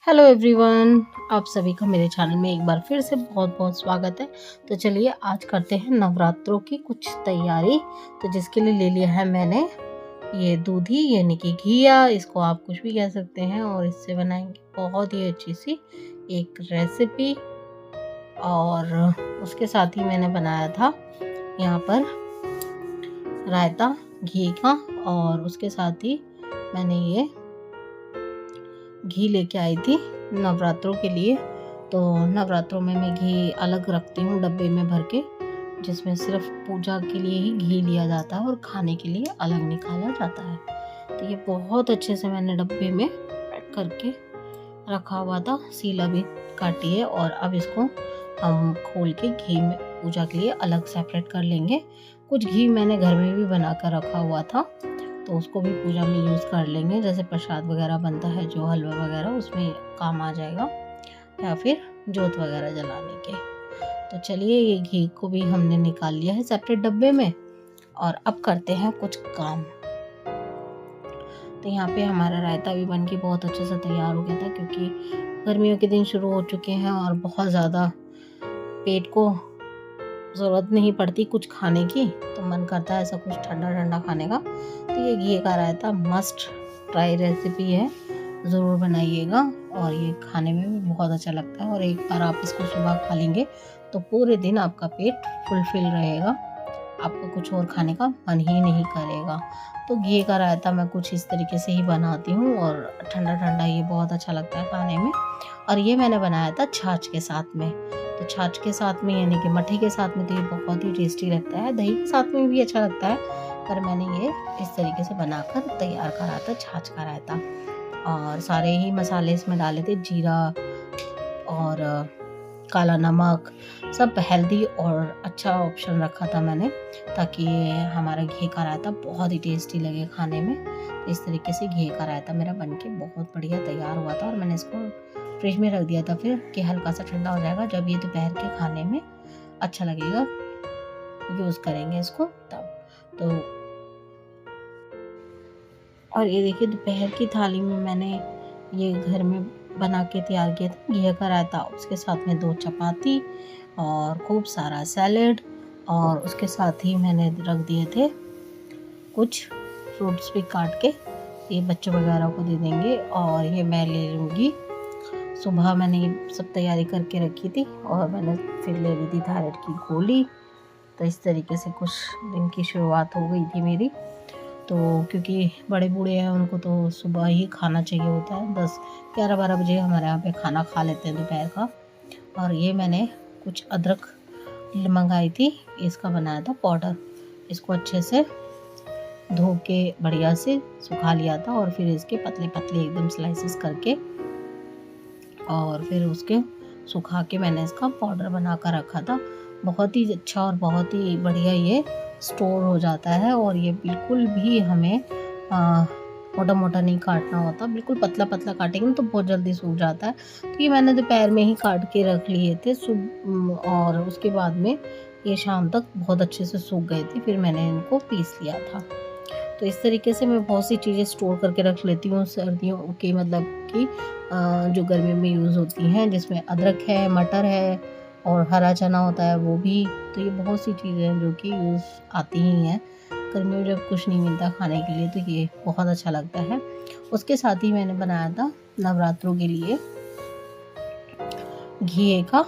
Hello everyone, आप सभी का मेरे चैनल में एक बार फिर से बहुत बहुत स्वागत है। तो चलिए आज करते हैं नवरात्रों की कुछ तैयारी। तो जिसके लिए ले लिया है मैंने ये दूधी यानी कि घिया, इसको आप कुछ भी कह सकते हैं। और इससे बनाएंगे बहुत ही अच्छी सी एक रेसिपी। और उसके साथ ही मैंने बनाया था यहाँ पर रायता घी का। और उसके साथ ही मैंने ये घी लेके आई थी नवरात्रों के लिए। तो नवरात्रों में मैं घी अलग रखती हूँ डब्बे में भर के, जिसमें सिर्फ पूजा के लिए ही घी लिया जाता है और खाने के लिए अलग निकाला जाता है। तो ये बहुत अच्छे से मैंने डब्बे में पैक करके रखा हुआ था, सीला भी काटी है। और अब इसको हम खोल के घी में पूजा के लिए अलग सेपरेट कर लेंगे। कुछ घी मैंने घर में भी बना कर रखा हुआ था, तो उसको भी पूजा में यूज़ कर लेंगे। जैसे प्रसाद वगैरह बनता है जो हलवा वगैरह, उसमें काम आ जाएगा, या फिर जोत वगैरह जलाने के। तो चलिए ये घी को भी हमने निकाल लिया है सेपरेट डब्बे में। और अब करते हैं कुछ काम। तो यहाँ पे हमारा रायता भी बन के बहुत अच्छे से तैयार हो गया था, क्योंकि गर्मियों के दिन शुरू हो चुके हैं और बहुत ज़्यादा पेट को ज़रूरत नहीं पड़ती कुछ खाने की, तो मन करता है ऐसा कुछ ठंडा ठंडा खाने का। तो ये घी का रायता मस्ट ट्राई रेसिपी है, ज़रूर बनाइएगा। और ये खाने में भी बहुत अच्छा लगता है। और एक बार आप इसको सुबह खा लेंगे तो पूरे दिन आपका पेट फुलफिल रहेगा, आपको कुछ और खाने का मन ही नहीं करेगा। तो घी का रायता मैं कुछ इस तरीके से ही बनाती हूँ, और ठंडा ठंडा ये बहुत अच्छा लगता है खाने में। और ये मैंने बनाया था छाछ के साथ में। तो छाछ के साथ में यानी कि मट्ठे के साथ में तो ये बहुत ही टेस्टी लगता है, दही के साथ में भी अच्छा लगता है। पर मैंने ये इस तरीके से बनाकर तैयार करा था छाछ का रायता। और सारे ही मसाले इसमें डाले थे, जीरा और काला नमक, सब हेल्दी और अच्छा ऑप्शन रखा था मैंने, ताकि हमारा घी का रायता बहुत ही टेस्टी लगे खाने में। इस तरीके से घी का रायता मेरा बनके बहुत बढ़िया तैयार हुआ था। और मैंने इसको फ्रिज में रख दिया था फिर कि हल्का सा ठंडा हो जाएगा, जब ये दोपहर के खाने में अच्छा लगेगा, यूज़ करेंगे इसको तब। तो और ये देखिए दोपहर की थाली में मैंने ये घर में बना के तैयार किया था घी का रायता। उसके साथ में 2 चपाती और खूब सारा सैलेड, और उसके साथ ही मैंने रख दिए थे कुछ फ्रूट्स भी काट के, ये बच्चों वगैरह को दे देंगे। और ये मैं ले लूँगी, सुबह मैंने ये सब तैयारी करके रखी थी। और मैंने फिर ले ली थी थायराइड की गोली। तो इस तरीके से कुछ दिन की शुरुआत हो गई थी मेरी। तो क्योंकि बड़े बूढ़े हैं, उनको तो सुबह ही खाना चाहिए होता है, 10-11-12 बजे हमारे यहाँ पे खाना खा लेते हैं दोपहर का। और ये मैंने कुछ अदरक मंगाई थी, इसका बनाया था पाउडर। इसको अच्छे से धो के बढ़िया से सुखा लिया था, और फिर इसके पतले पतले एकदम स्लाइसेस करके, और फिर उसके सुखा के मैंने इसका पाउडर बना कर रखा था। बहुत ही अच्छा और बहुत ही बढ़िया ये स्टोर हो जाता है। और ये बिल्कुल भी हमें मोटा मोटा नहीं काटना होता, बिल्कुल पतला पतला काटेंगे तो बहुत जल्दी सूख जाता है। तो ये मैंने दोपहर में ही काट के रख लिए थे और उसके बाद में ये शाम तक बहुत अच्छे से सूख गए थे। फिर मैंने इनको पीस लिया था। तो इस तरीके से मैं बहुत सी चीज़ें स्टोर करके रख लेती हूँ सर्दियों की, मतलब कि जो गर्मियों में यूज़ होती हैं, जिसमें अदरक है, मटर है और हरा चना होता है वो भी। तो ये बहुत सी चीज़ें हैं जो कि यूज़ आती ही हैं गर्मियों में, जब कुछ नहीं मिलता खाने के लिए, तो ये बहुत अच्छा लगता है। उसके साथ ही मैंने बनाया था नवरात्रों के लिए घी का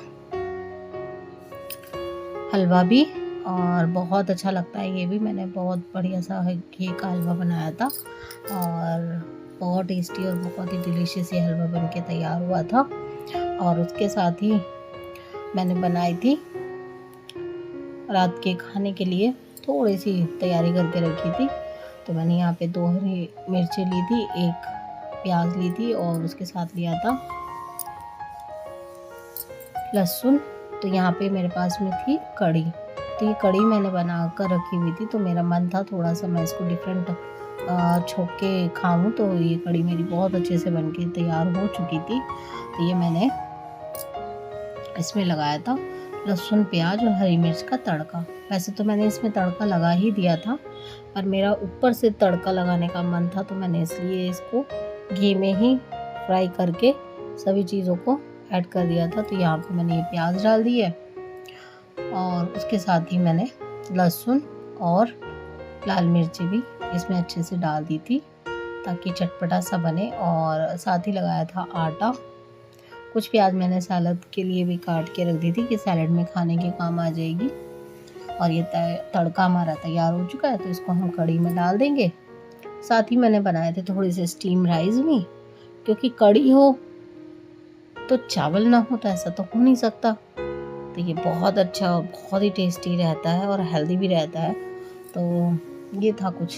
हलवा भी, और बहुत अच्छा लगता है ये भी। मैंने बहुत बढ़िया सा घी का हलवा बनाया था, और बहुत टेस्टी और बहुत ही डिलीशियस ये हलवा बन के तैयार हुआ था। और उसके साथ ही मैंने बनाई थी रात के खाने के लिए थोड़ी सी तैयारी करके रखी थी। तो मैंने यहाँ पे 2 हरी मिर्ची ली थी, 1 प्याज ली थी, और उसके साथ लिया था लहसुन। तो यहाँ पे मेरे पास में थी कड़ी। तो ये कड़ी मैंने बना कर रखी हुई थी, तो मेरा मन था थोड़ा सा मैं इसको डिफरेंट छोंक के खाऊं। तो ये कड़ी मेरी बहुत अच्छे से बन के तैयार हो चुकी थी। तो ये मैंने इसमें लगाया था लहसुन, प्याज और हरी मिर्च का तड़का। वैसे तो मैंने इसमें तड़का लगा ही दिया था, पर मेरा ऊपर से तड़का लगाने का मन था, तो मैंने इसलिए इसको घी में ही फ्राई करके सभी चीज़ों को ऐड कर दिया था। तो यहाँ पे मैंने ये प्याज डाल दी है और उसके साथ ही मैंने लहसुन और लाल मिर्ची भी इसमें अच्छे से डाल दी थी ताकि चटपटा सा बने। और साथ ही लगाया था आटा। कुछ प्याज मैंने सैलड के लिए भी काट के रख दी थी कि सैलड में खाने के काम आ जाएगी। और ये तड़का हमारा तैयार हो चुका है, तो इसको हम कढ़ी में डाल देंगे। साथ ही मैंने बनाए थे थोड़ी सी स्टीम राइस भी, क्योंकि कढ़ी हो तो चावल ना हो तो ऐसा तो हो नहीं सकता। तो ये बहुत अच्छा और बहुत ही टेस्टी रहता है और हेल्दी भी रहता है। तो ये था कुछ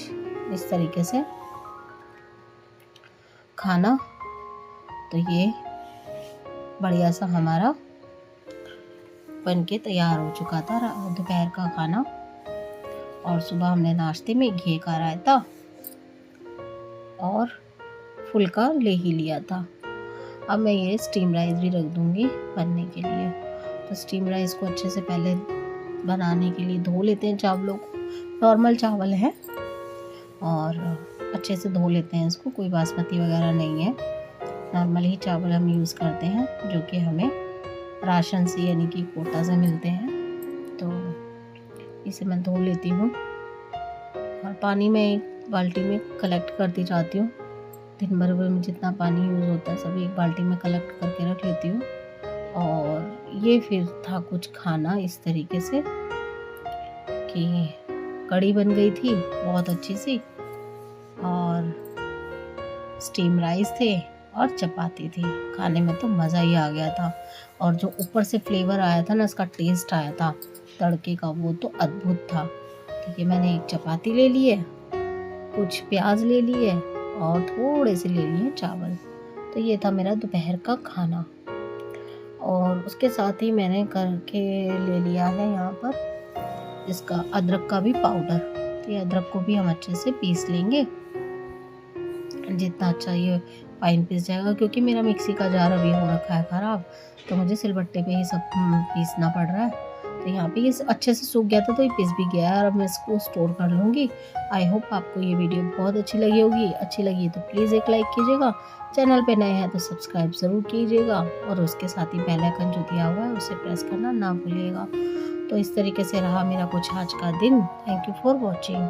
इस तरीके से खाना। तो ये बढ़िया सा हमारा बन के तैयार हो चुका था दोपहर का खाना। और सुबह हमने नाश्ते में घी का रायता और फुल्का ले ही लिया था। अब मैं ये स्टीम राइस भी रख दूँगी बनने के लिए। तो स्टीम राइस को अच्छे से पहले बनाने के लिए धो लेते हैं चावलों को। नॉर्मल चावल है और अच्छे से धो लेते हैं इसको, कोई बासमती वगैरह नहीं है, नॉर्मल ही चावल हम यूज़ करते हैं जो कि हमें राशन से यानी कि कोटा से मिलते हैं। तो इसे मैं धो लेती हूँ और पानी में एक बाल्टी में कलेक्ट करती जाती हूँ। दिन भर में जितना पानी यूज़ होता है सभी एक बाल्टी में कलेक्ट करके रख लेती हूँ। और ये फिर था कुछ खाना इस तरीके से कि कढ़ी बन गई थी बहुत अच्छी सी, और स्टीम राइस थे और चपाती थी। खाने में तो मज़ा ही आ गया था। और जो ऊपर से फ्लेवर आया था ना, इसका टेस्ट आया था तड़के का, वो तो अद्भुत था। ठीक है, मैंने एक चपाती ले ली है, कुछ प्याज ले लिए और थोड़े से ले लिए चावल। तो ये था मेरा दोपहर का खाना। और उसके साथ ही मैंने करके ले लिया है यहाँ पर इसका अदरक का भी पाउडर। तो ये अदरक को भी हम अच्छे से पीस लेंगे, जितना अच्छा ये फाइन पीस जाएगा। क्योंकि मेरा मिक्सी का जार अभी हो रखा है ख़राब, तो मुझे सिलबट्टे पे ही सब पीसना पड़ रहा है। तो यहाँ पे ये अच्छे से सूख गया था तो ये पिस भी गया है और अब मैं इसको स्टोर कर लूँगी। आई होप आपको ये वीडियो बहुत अच्छी लगी होगी। अच्छी लगी तो प्लीज़ एक लाइक कीजिएगा, चैनल पे नए हैं तो सब्सक्राइब ज़रूर कीजिएगा और उसके साथ ही बेल आइकन जो दिया हुआ है उसे प्रेस करना ना भूलिएगा। तो इस तरीके से रहा मेरा कुछ आज का दिन। Thank you for watching.